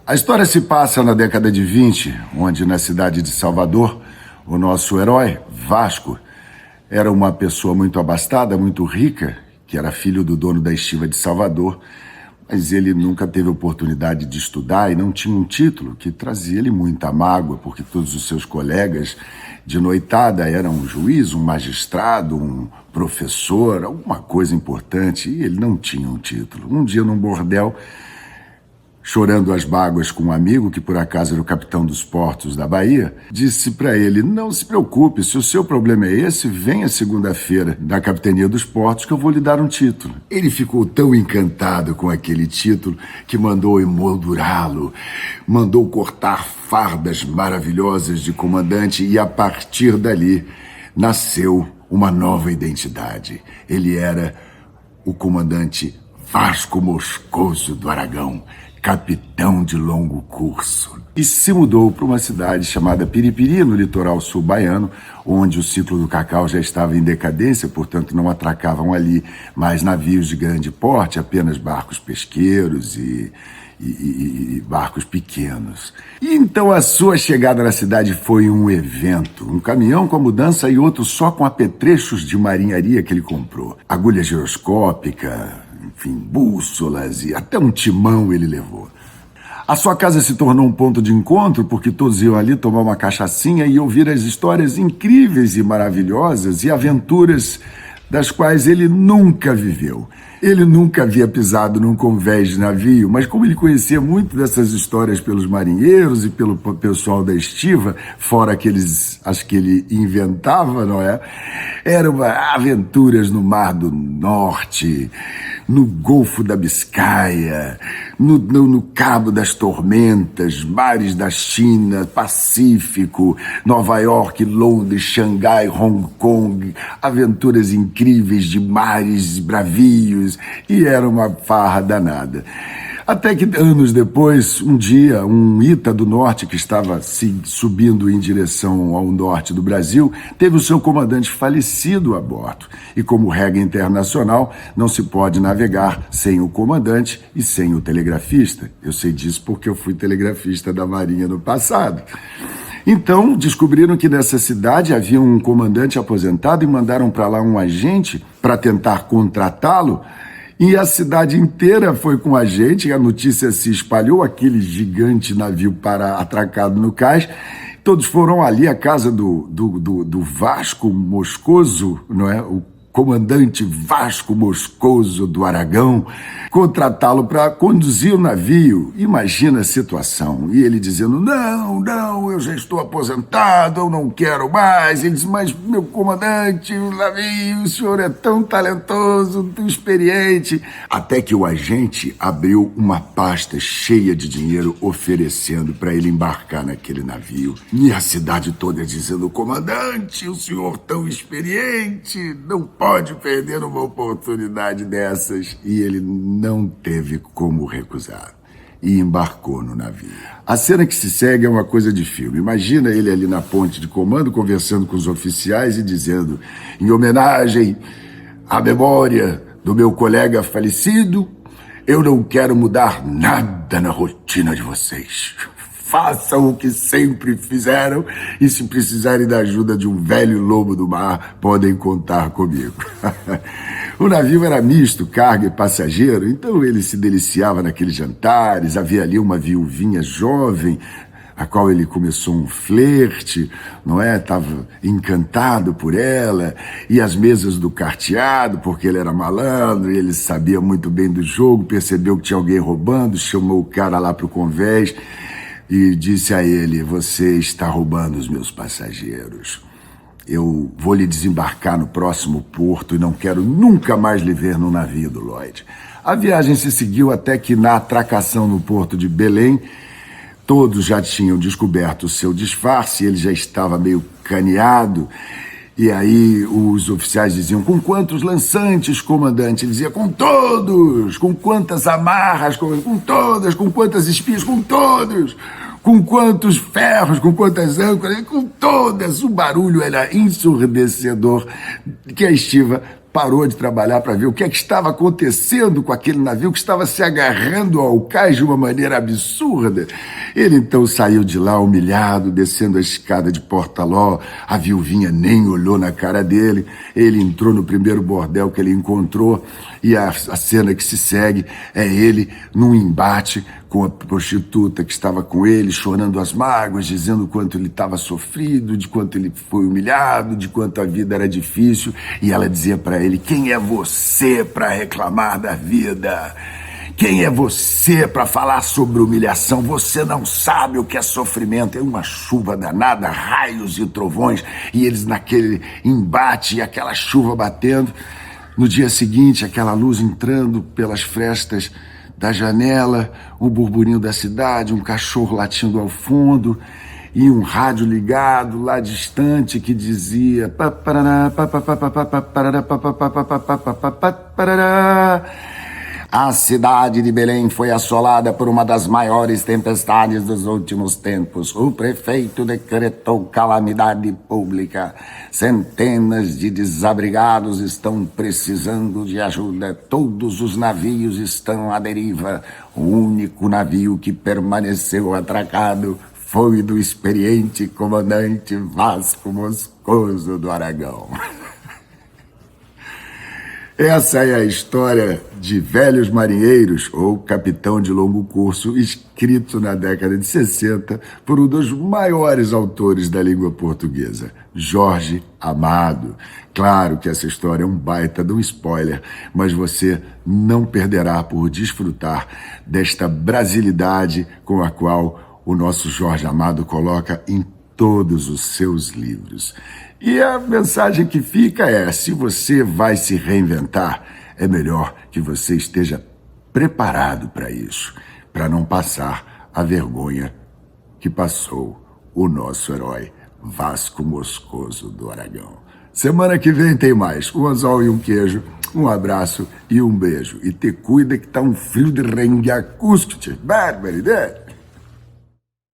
A história se passa na década de 20, onde na cidade de Salvador, o nosso herói, Vasco, era uma pessoa muito abastada, muito rica, que era filho do dono da estiva de Salvador, mas ele nunca teve oportunidade de estudar e não tinha um título, que trazia-lhe muita mágoa, porque todos os seus colegas de noitada eram um juiz, um magistrado, um professor, alguma coisa importante, e ele não tinha um título. Um dia, num bordel, chorando as mágoas com um amigo, que por acaso era o capitão dos portos da Bahia, disse para ele: não se preocupe, se o seu problema é esse, venha segunda-feira da capitania dos portos que eu vou lhe dar um título. Ele ficou tão encantado com aquele título que mandou emoldurá-lo, mandou cortar fardas maravilhosas de comandante e a partir dali nasceu uma nova identidade. Ele era o comandante Vasco Moscoso do Aragão, capitão de longo curso, e se mudou para uma cidade chamada Piripiri, no litoral sul baiano, onde o ciclo do cacau já estava em decadência, portanto não atracavam ali mais navios de grande porte, apenas barcos pesqueiros e barcos pequenos. E então a sua chegada na cidade foi um evento, um caminhão com a mudança e outro só com apetrechos de marinharia que ele comprou, agulha giroscópica, enfim, bússolas e até um timão ele levou. A sua casa se tornou um ponto de encontro porque todos iam ali tomar uma cachaçinha e ouvir as histórias incríveis e maravilhosas e aventuras das quais ele nunca viveu. Ele nunca havia pisado num convés de navio, mas como ele conhecia muito dessas histórias pelos marinheiros e pelo pessoal da estiva, fora as que ele inventava, não é? Eram aventuras no Mar do Norte, no Golfo da Biscaia, no Cabo das Tormentas, mares da China, Pacífico, Nova York, Londres, Xangai, Hong Kong, aventuras incríveis de mares bravios, e era uma farra danada. Até que anos depois, um dia, um Ita do Norte que estava subindo em direção ao norte do Brasil, teve o seu comandante falecido a bordo. E como regra internacional, não se pode navegar sem o comandante e sem o telegrafista. Eu sei disso porque eu fui telegrafista da Marinha no passado. Então, descobriram que nessa cidade havia um comandante aposentado e mandaram para lá um agente para tentar contratá-lo. E a cidade inteira foi com a gente, a notícia se espalhou, aquele gigante navio atracado no cais. Todos foram ali à casa do Vasco Moscoso, não é? O comandante Vasco Moscoso do Aragão, contratá-lo para conduzir o navio. Imagina a situação. E ele dizendo: não, eu já estou aposentado, eu não quero mais. Ele diz: mas meu comandante, o navio, o senhor é tão talentoso, tão experiente. Até que o agente abriu uma pasta cheia de dinheiro oferecendo para ele embarcar naquele navio. E a cidade toda dizendo: comandante, o senhor tão experiente, não pode perder uma oportunidade dessas. E ele não teve como recusar e embarcou no navio. A cena que se segue é uma coisa de filme. Imagina ele ali na ponte de comando conversando com os oficiais e dizendo: em homenagem à memória do meu colega falecido, eu não quero mudar nada na rotina de vocês. Façam o que sempre fizeram e se precisarem da ajuda de um velho lobo do mar, podem contar comigo. O navio era misto, carga e passageiro, então ele se deliciava naqueles jantares. Havia ali uma viuvinha jovem, a qual ele começou um flerte, não é? Estava encantado por ela, e as mesas do carteado, porque ele era malandro e ele sabia muito bem do jogo, percebeu que tinha alguém roubando, chamou o cara lá para o convés e disse a ele: você está roubando os meus passageiros. Eu vou lhe desembarcar no próximo porto e não quero nunca mais lhe ver no navio do Lloyd. A viagem se seguiu até que na atracação no porto de Belém, todos já tinham descoberto o seu disfarce, ele já estava meio caneado. E aí os oficiais diziam: com quantos lançantes, comandante? Ele dizia: com todos. Com quantas amarras? Com todas. Com quantas espias? Com todos. Com quantos ferros? Com quantas âncoras? Com todas. O barulho era ensurdecedor que a estiva parou de trabalhar para ver o que é que estava acontecendo com aquele navio que estava se agarrando ao cais de uma maneira absurda. Ele então saiu de lá humilhado, descendo a escada de Portaló. A viuvinha nem olhou na cara dele. Ele entrou no primeiro bordel que ele encontrou e a cena que se segue é ele num embate com a prostituta que estava com ele, chorando as mágoas, dizendo o quanto ele estava sofrido, de quanto ele foi humilhado, de quanto a vida era difícil. E ela dizia para ele: quem é você para reclamar da vida? Quem é você para falar sobre humilhação? Você não sabe o que é sofrimento. É uma chuva danada, raios e trovões, e eles naquele embate e aquela chuva batendo. No dia seguinte, aquela luz entrando pelas frestas da janela, o burburinho da cidade, um cachorro latindo ao fundo e um rádio ligado lá distante que dizia: a cidade de Belém foi assolada por uma das maiores tempestades dos últimos tempos. O prefeito decretou calamidade pública. Centenas de desabrigados estão precisando de ajuda. Todos os navios estão à deriva. O único navio que permaneceu atracado foi do experiente comandante Vasco Moscoso do Aragão. Essa é a história de Velhos Marinheiros, ou Capitão de Longo Curso, escrito na década de 60 por um dos maiores autores da língua portuguesa, Jorge Amado. Claro que essa história é um baita de um spoiler, mas você não perderá por desfrutar desta brasilidade com a qual o nosso Jorge Amado coloca em todos os seus livros. E a mensagem que fica é: se você vai se reinventar, é melhor que você esteja preparado para isso, para não passar a vergonha que passou o nosso herói Vasco Moscoso do Aragão. Semana que vem tem mais. Um anzol e um queijo, um abraço e um beijo. E te cuida que tá um frio de rengue acústico, barbaridade.